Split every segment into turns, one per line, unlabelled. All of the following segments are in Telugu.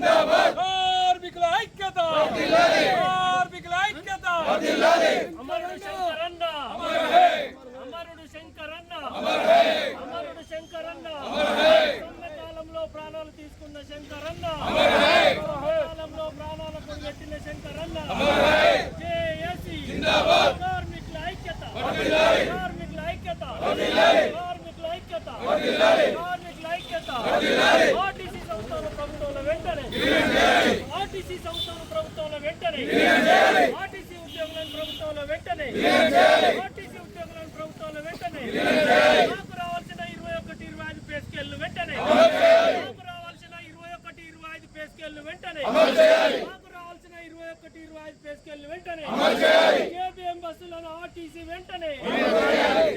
కార్మికుల ఐక్యత, కార్మికుల ఐక్యత. అమరుడు శంకరన్న, అమరుడు శంకరన్న, అమరుడు శంకరన్న. కాలంలో ప్రాణాలు తీసుకున్న శంకరన్న, కాలంలో ప్రాణాలకు పెట్టిన శంకరన్న. జేఏసీ కార్మికుల ఐక్యత, కార్మికుల ఐక్యత, కార్మికుల ఐక్యత, కార్మికుల ఐక్యత. ఆర్టీసీ సంస్థల ప్రభుత్వంలో వెంటనే, ఆర్టీసీ సంస్థల ప్రభుత్వంలో వెంటనే, ఆర్టీసీ ఉద్యోగులను ప్రభుత్వంలో వెంటనే, ఆర్టీసీ ఉద్యోగులను ప్రభుత్వంలో వెంటనే. నాకు రావాల్సిన 21-25 పే స్కేళ్లు వెంటనే, నాకు రావాల్సిన 21-25 పే స్కేళ్లు వెంటనే, నాకు రావాల్సిన 21-25 పే స్కేళ్లు వెంటనే. జేబీఎం బస్సులను ఆర్టీసీ వెంటనే,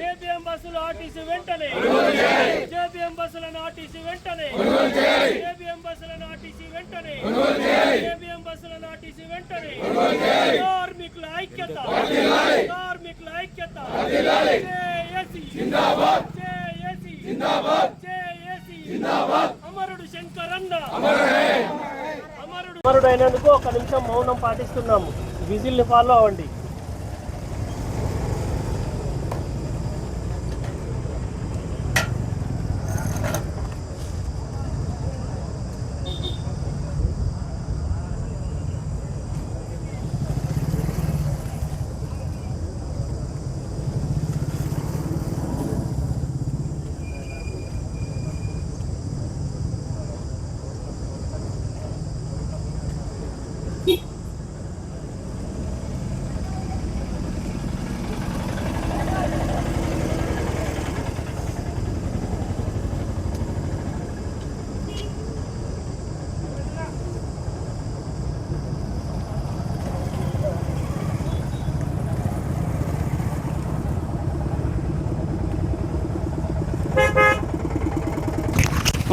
జేబీఎం బస్సులు ఆర్టీసీ వెంటనే, జేబీఎం బస్సులను ఆర్టీసీ వెంటనే, జేబీఎం బస్సులను ఆర్టీసీ వెంటనే, జేబీఎం బస్సులను ఆర్టీసీ వెంటనే. కార్మికుల ఐక్యత, కార్మికుల ఐక్యత. జేఏసీ జిందాబాద్, జేఏసీ జిందాబాద్, జేఏసీ జిందాబాద్. అమరుడు శంకరన్న, అమరుడు అయినందుకు 1 నిమిషం మౌనం పాటిస్తున్నాము. విజిల్ని ఫాలో అవ్వండి.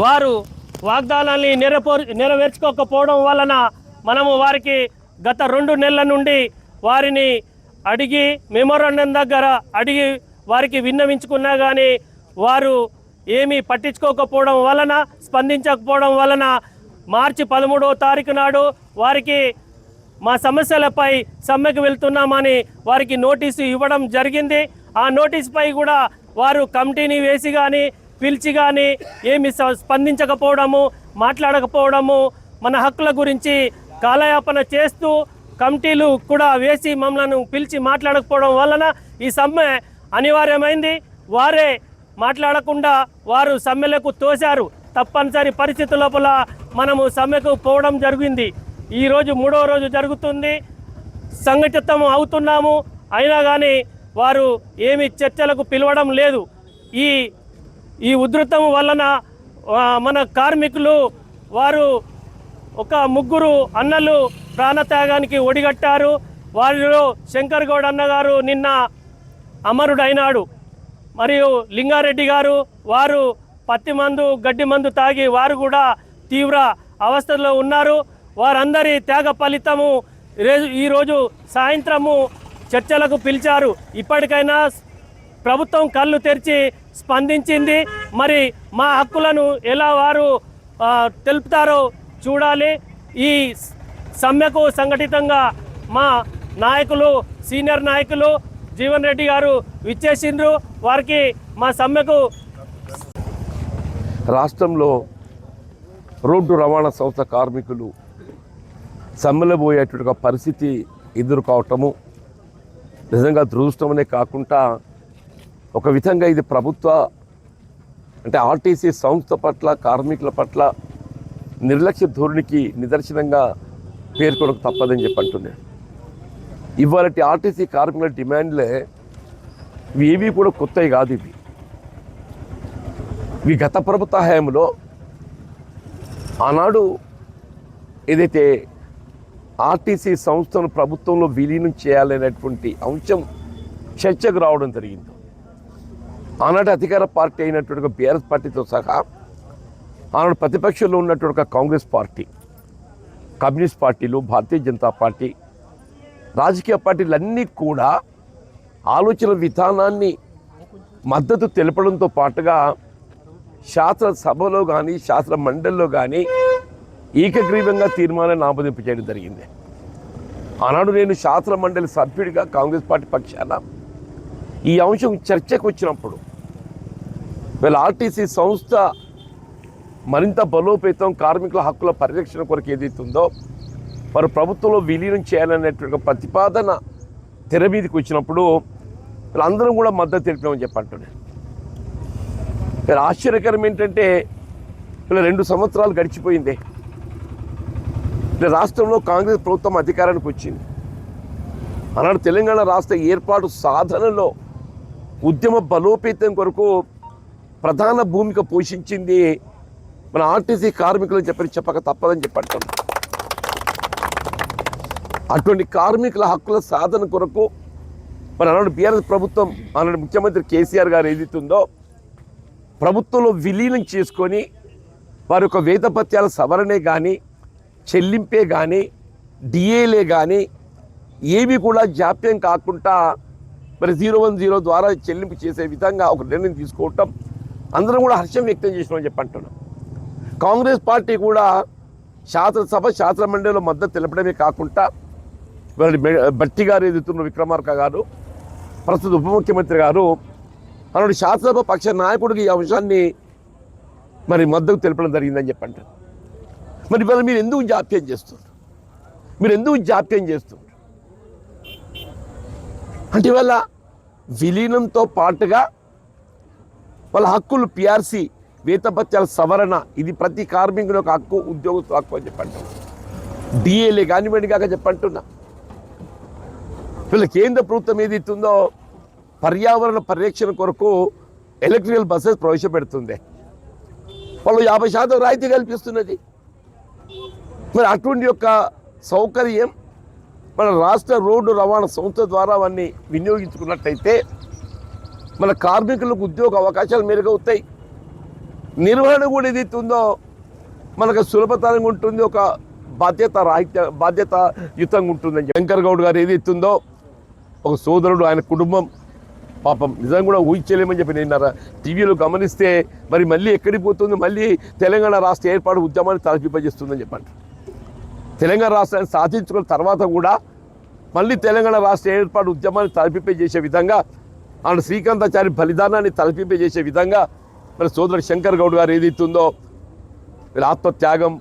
వారు వాగ్దానాన్ని నెరవేర్చుకోకపోవడం వలన మనము వారికి గత 2 నెలల నుండి వారిని అడిగి మెమోరాండం దగ్గర అడిగి వారికి విన్నవించుకున్నా కానీ వారు ఏమీ పట్టించుకోకపోవడం వలన, స్పందించకపోవడం వలన మార్చి 13వ తారీఖు నాడు వారికి మా సమస్యలపై సమ్మెకు వెళ్తున్నామని వారికి నోటీసు ఇవ్వడం జరిగింది. ఆ నోటీసుపై కూడా వారు కమిటీని వేసి కానీ పిలిచి కానీ ఏమి స్పందించకపోవడము, మాట్లాడకపోవడము, మన హక్కుల గురించి కాలయాపన చేస్తూ కమిటీలు కూడా వేసి మమ్మల్ని పిలిచి మాట్లాడకపోవడం వలన ఈ సమ్మె అనివార్యమైంది. వారే మాట్లాడకుండా వారు సమ్మెలకు తోశారు. తప్పనిసరి పరిస్థితుల లోపల మనము సమ్మెకు పోవడం జరిగింది. ఈరోజు 3వ రోజు జరుగుతుంది. సంఘటితం అవుతున్నాము. అయినా కానీ వారు ఏమి చర్చలకు పిలవడం లేదు. ఈ ఉధృతం వలన మన కార్మికులు వారు ఒక 3 అన్నలు ప్రాణత్యాగానికి ఒడిగట్టారు. వారిలో శంకర్ గౌడ్ అన్నగారు నిన్న అమరుడైనాడు. మరియు లింగారెడ్డి గారు వారు పత్తి మందు, గడ్డి మందు తాగి వారు కూడా తీవ్ర అవస్థలో ఉన్నారు. వారందరి త్యాగ ఫలితము ఈరోజు సాయంత్రము చర్చలకు పిలిచారు. ఇప్పటికైనా ప్రభుత్వం కళ్ళు తెరిచి స్పందించింది. మరి మా హక్కులను ఎలా వారు తెలుపుతారో చూడాలి. ఈ సమ్మెకు సంఘటితంగా మా నాయకులు, సీనియర్ నాయకులు జీవన్ రెడ్డి గారు విచ్చేసిండ్రు. వారికి మా సమ్మెకు
రాష్ట్రంలో రోడ్డు రవాణా సంస్థ కార్మికులు సమ్మెలో పోయేటువంటి పరిస్థితి ఎదుర్కోవటము నిజంగా దురదృష్టమనే కాకుండా ఒక విధంగా ఇది ప్రభుత్వ అంటే ఆర్టీసీ సంస్థ పట్ల, కార్మికుల పట్ల నిర్లక్ష్య ధోరణికి నిదర్శనంగా పేర్కొనక తప్పదని చెప్పి అంటున్నాను. ఇవాళ ఆర్టీసీ కార్మికుల డిమాండ్లే ఇవి కూడా కొత్తవి కాదు. ఇవి గత ప్రభుత్వ హయాంలో ఆనాడు ఏదైతే ఆర్టీసీ సంస్థను ప్రభుత్వంలో విలీనం చేయాలనేటువంటి అంశం చర్చకు రావడం జరిగింది. ఆనాటి అధికార పార్టీ అయినటువంటి బీఆర్ఎస్ పార్టీతో సహా ఆనాడు ప్రతిపక్షంలో ఉన్నటువంటి కాంగ్రెస్ పార్టీ, కమ్యూనిస్ట్ పార్టీలు, భారతీయ జనతా పార్టీ, రాజకీయ పార్టీలన్నీ కూడా ఆలోచన విధానాన్ని మద్దతు తెలపడంతో పాటుగా శాసనసభలో కానీ శాసన మండలిలో కానీ ఏకగ్రీవంగా తీర్మానాన్ని ఆమోదింపు చేయడం జరిగింది. ఆనాడు నేను శాసన మండలి సభ్యుడిగా కాంగ్రెస్ పార్టీ పక్షాన ఈ అంశం చర్చకు వచ్చినప్పుడు వీళ్ళ ఆర్టీసీ సంస్థ మరింత బలోపేతం, కార్మికుల హక్కుల పరిరక్షణ కొరకు ఏదైతుందో వారు ప్రభుత్వంలో విలీనం చేయాలనేటువంటి ప్రతిపాదన తెర మీదకి వచ్చినప్పుడు వీళ్ళందరం కూడా మద్దతు తెలిపామని చెప్పంటున్నాను. వీళ్ళ ఆశ్చర్యకరం ఏంటంటే వీళ్ళ 2 సంవత్సరాలు గడిచిపోయింది. రాష్ట్రంలో కాంగ్రెస్ ప్రభుత్వం అధికారానికి వచ్చింది. ఆనాడు తెలంగాణ రాష్ట్ర ఏర్పాటు సాధనలో ఉద్యమ బలోపేతం కొరకు ప్రధాన భూమిక పోషించింది మన ఆర్టీసీ కార్మికులు చెప్పక తప్పదని చెప్పంటాం. అటువంటి కార్మికుల హక్కుల సాధన కొరకు మన ఆనాడు బీఆర్ఎస్ ప్రభుత్వం, ఆనాడు ముఖ్యమంత్రి కేసీఆర్ గారు ఏదైతుందో ప్రభుత్వంలో విలీనం చేసుకొని వారి యొక్క వేతపత్యాల సవరణే కానీ, చెల్లింపే కానీ, డిఏలే కానీ ఏవి కూడా జాప్యం కాకుండా మరి 010 ద్వారా చెల్లింపు చేసే విధంగా ఒక నిర్ణయం తీసుకోవటం అందరం కూడా హర్షం వ్యక్తం చేసినామని చెప్పంటున్నాం. కాంగ్రెస్ పార్టీ కూడా శాసనసభ, శాసన మండలిలో మద్దతు తెలపడమే కాకుండా వారి భట్టి గారు ఎదుగుతున్న విక్రమార్క గారు, ప్రస్తుత ఉప ముఖ్యమంత్రి గారు అలాంటి శాసనసభ పక్ష నాయకుడికి ఈ అంశాన్ని మరి మద్దతు తెలపడం జరిగిందని చెప్పంటారు. మరి ఇవాళ మీరు ఎందుకు జాప్యం చేస్తున్నారు? అంటే ఇవాళ విలీనంతో పాటుగా వాళ్ళ హక్కులు పిఆర్సీ, వేతపత్యాల సవరణ, ఇది ప్రతి కార్మికుని యొక్క హక్కు, ఉద్యోగస్తు హక్కు అని చెప్పంటారు. డిఏలే కానివ్వండి కాక చెప్పంటున్నా. వీళ్ళ కేంద్ర ప్రభుత్వం ఏదైతుందో పర్యావరణ పరిరక్షణ కొరకు ఎలక్ట్రికల్ బస్సెస్ ప్రవేశపెడుతుంది. వాళ్ళు 50% రాయితీ కల్పిస్తున్నది. మరి అటువంటి యొక్క సౌకర్యం మన రాష్ట్ర రోడ్డు రవాణా సంస్థ ద్వారా అవన్నీ వినియోగించుకున్నట్టయితే మన కార్మికులకు ఉద్యోగ అవకాశాలు మెరుగవుతాయి. నిర్వహణ కూడా ఏదైతుందో మనకు సులభతరంగా ఉంటుంది, ఒక బాధ్యతాయుతంగా ఉంటుందని శంకర్ గౌడ్ గారు ఏదైతుందో ఒక సోదరుడు, ఆయన కుటుంబం పాపం నిజంగా కూడా ఊహించలేమని చెప్పి నిన్న టీవీలో గమనిస్తే మరి మళ్ళీ ఎక్కడికి పోతుంది, మళ్ళీ తెలంగాణ రాష్ట్ర ఏర్పాటు ఉద్యమాన్ని తలపింపజేస్తుందని చెప్పండి. తెలంగాణ రాష్ట్రాన్ని సాధించుకున్న తర్వాత కూడా మళ్ళీ తెలంగాణ రాష్ట్ర ఏర్పాటు ఉద్యమాన్ని తలపింపజేసే విధంగా, ఆయన శ్రీకాంతాచారి బలిదానాన్ని తలపింపజేసే విధంగా మరి సోదరుడు శంకర్ గౌడ్ గారు ఏదైతుందో వీళ్ళ ఆత్మత్యాగం,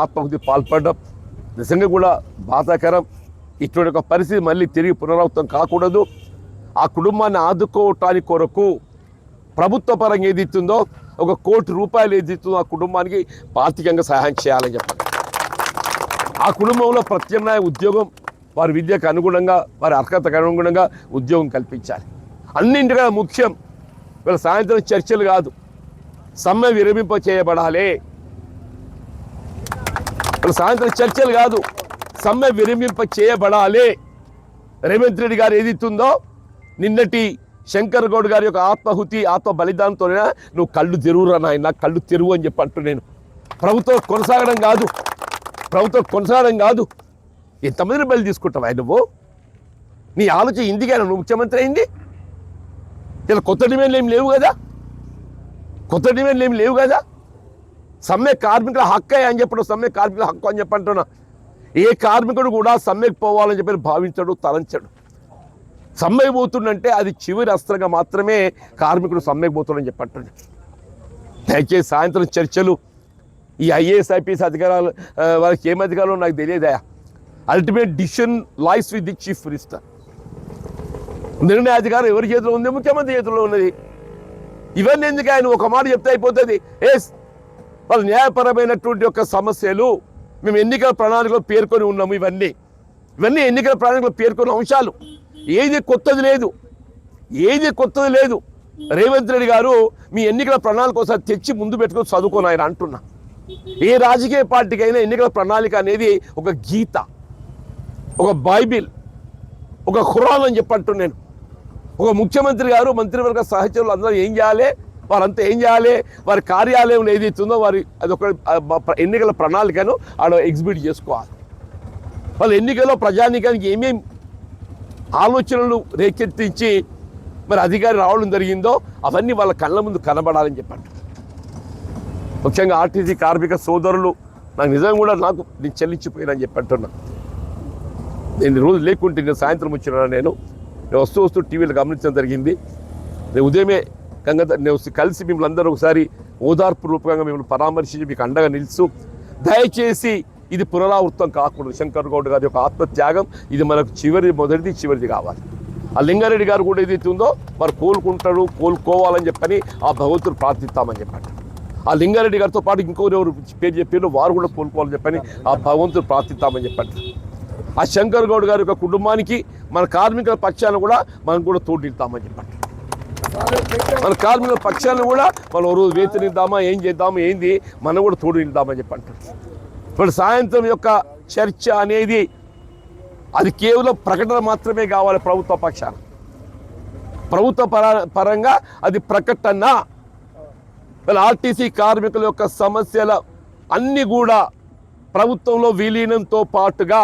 ఆత్మహత్య పాల్పడడం నిజంగా కూడా బాధాకరం. ఇటువంటి ఒక పరిస్థితి మళ్ళీ తిరిగి పునరావృతం కాకూడదు. ఆ కుటుంబాన్ని ఆదుకోవటానికి కొరకు ప్రభుత్వ పరంగా ఏదైతుందో ఒక ₹1 కోటి ఏదైతుందో ఆ కుటుంబానికి ఆర్థికంగా సహాయం చేయాలని చెప్పాలి. ఆ కుటుంబంలో ప్రత్యామ్నాయ ఉద్యోగం, వారి విద్యకు అనుగుణంగా, వారి అర్హతకు అనుగుణంగా ఉద్యోగం కల్పించాలి. అన్నింటిగా ముఖ్యం వీళ్ళ సాయంత్రం చర్చలు కాదు, సమ్మె విరమింప చేయబడాలి. వీళ్ళ సాయంత్రం చర్చలు కాదు, సమ్మె విరమింప చేయబడాలి. రేవంత్ రెడ్డి గారు ఏదైతుందో నిన్నటి శంకర్ గౌడ్ గారి యొక్క ఆత్మాహుతి, ఆత్మ బలిదానంతో నువ్వు కళ్ళు తెరువురా నాయన, కళ్ళు తెరువు అని చెప్పి అంటూ నేను ప్రభుత్వం కొనసాగడం కాదు. ఎంతమందిని బలి తీసుకుంటావా నువ్వు? నీ ఆలోచన ఇందుకేనా నువ్వు ముఖ్యమంత్రి అయింది? ఇలా కొత్త డిమాండ్లు ఏం లేవు కదా. సమ్మె కార్మికుల హక్కే అని చెప్పడం, సమ్మె కార్మికుల హక్కు అని చెప్పంటున్నా. ఏ కార్మికుడు కూడా సమ్మెకు పోవాలని చెప్పి భావించడు, తలంచడు. సమ్మెకు పోతుండంటే అది చివరి అస్త్రంగా మాత్రమే కార్మికుడు సమ్మెకు పోతుండని చెప్పంటాడు. దయచేసి సాయంత్రం చర్చలు, ఈ ఐఏఎస్ ఐపీఎస్ అధికారాలు వాళ్ళకి ఏం అధికారులు నాకు తెలియదా. Ultimate decision lies with the chief minister. నిర్ణయ అధికారం ఎవరి చేతిలో ఉంది? ముఖ్యమంత్రి చేతిలో ఉన్నది. ఇవన్నీ ఎందుకు ఆయన ఒక మాట చెప్తే అయిపోతుంది. వాళ్ళ న్యాయపరమైనటువంటి యొక్క సమస్యలు మేము ఎన్నికల ప్రణాళికలో పేర్కొని ఉన్నాము. ఇవన్నీ ఎన్నికల ప్రణాళికలో పేర్కొన్న అంశాలు. ఏది కొత్తది లేదు. రేవంత్ రెడ్డి గారు మీ ఎన్నికల ప్రణాళిక ఒకసారి తెచ్చి ముందు పెట్టుకొని చదువుకొని ఆయన అంటున్నా. ఏ రాజకీయ పార్టీకి అయినా ఎన్నికల ప్రణాళిక అనేది ఒక గీత, ఒక బైబిల్, ఒక ఖురాన్ అని చెప్పంటున్నాను నేను. ఒక ముఖ్యమంత్రి గారు, మంత్రివర్గ సహచరులు అందరూ ఏం చేయాలి, వారంతా ఏం చేయాలి, వారి కార్యాలయంలో ఏదైతుందో వారి అదొక ఎన్నికల ప్రణాళికను ఆడ ఎగ్జిబిట్ చేసుకోవాలి. వాళ్ళ ఎన్నికల్లో ప్రజానీకానికి ఏమేమి ఆలోచనలు రేకెత్తించి మరి అధికారి రావడం జరిగిందో అవన్నీ వాళ్ళ కళ్ళ ముందు కనబడాలని చెప్పండి. ముఖ్యంగా ఆర్టీసీ కార్మిక సోదరులు నాకు నిజంగా కూడా నేను చెల్లించిపోయానని చెప్పి అంటున్నా. నేను రోజు లేకుంటే నేను సాయంత్రం వచ్చినా నేను వస్తూ టీవీలో గమనించడం జరిగింది. నేను ఉదయమే నేను కలిసి మిమ్మల్ని అందరూ ఒకసారి ఓదార్పు రూపంగా మిమ్మల్ని పరామర్శించి మీకు అండగా నిలుస్తూ, దయచేసి ఇది పునరావృతం కాకూడదు. శంకర్ గౌడ్ గారి యొక్క ఆత్మత్యాగం ఇది మనకు చివరిది కావాలి. ఆ లింగారెడ్డి గారు కూడా ఏదైతే ఉందో మరి కోలుకోవాలని చెప్పని ఆ భగవంతుడు ప్రార్థిస్తామని చెప్పండి. ఆ లింగారెడ్డి గారితో పాటు ఇంకొకరు పేరు చెప్పారు, వారు కూడా కోలుకోవాలని చెప్పని ఆ భగవంతుడు ప్రార్థిస్తామని చెప్పండి. ఆ శంకర్ గౌడ్ గారి యొక్క కుటుంబానికి మన కార్మికుల పక్షాన్ని కూడా మనం కూడా తోడిస్తామని చెప్పండి. మన కార్మికుల పక్షాన్ని కూడా మనం రోజు వేతనిద్దామా, ఏం చేద్దామా, ఏంది మనం కూడా తోడు నిద్దామని చెప్పండి. ఇప్పుడు సాయంత్రం యొక్క చర్చ అనేది అది కేవలం ప్రకటన మాత్రమే కావాలి. ప్రభుత్వ పరంగా అది ప్రకటన. వాళ్ళ ఆర్టీసీ కార్మికుల యొక్క సమస్యల అన్నీ కూడా ప్రభుత్వంలో విలీనంతో పాటుగా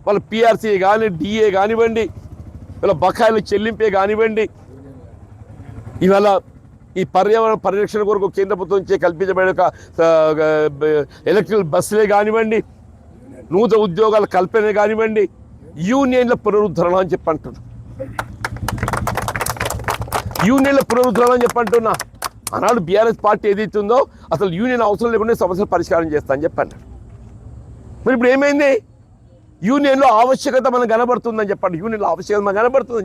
వాళ్ళ పిఆర్సీ కానీ, డిఏ కానివ్వండి, వాళ్ళ బకాయిల చెల్లింపే కానివ్వండి, ఇవాళ ఈ పర్యావరణ పరిరక్షణ కొరకు కేంద్ర ప్రభుత్వం నుంచి కల్పించబడే ఎలక్ట్రికల్ బస్సులే కానివ్వండి, నూతన ఉద్యోగాల కల్పనే కానివ్వండి, యూనియన్ల పునరుద్ధరణ అని చెప్పి అంటున్నా. ఆనాడు బీఆర్ఎస్ పార్టీ ఏదైతే ఉందో అసలు యూనియన్ అవసరం లేకుండా సమస్యలు పరిష్కారం చేస్తా అని చెప్పి అన్నాడు. మరి ఇప్పుడు ఏమైంది? యూనియన్లో ఆవశ్యకత మనకు కనబడుతుందని చెప్పండి. యూనియన్లో ఆవశ్యకత మనకు కనబడుతుంది.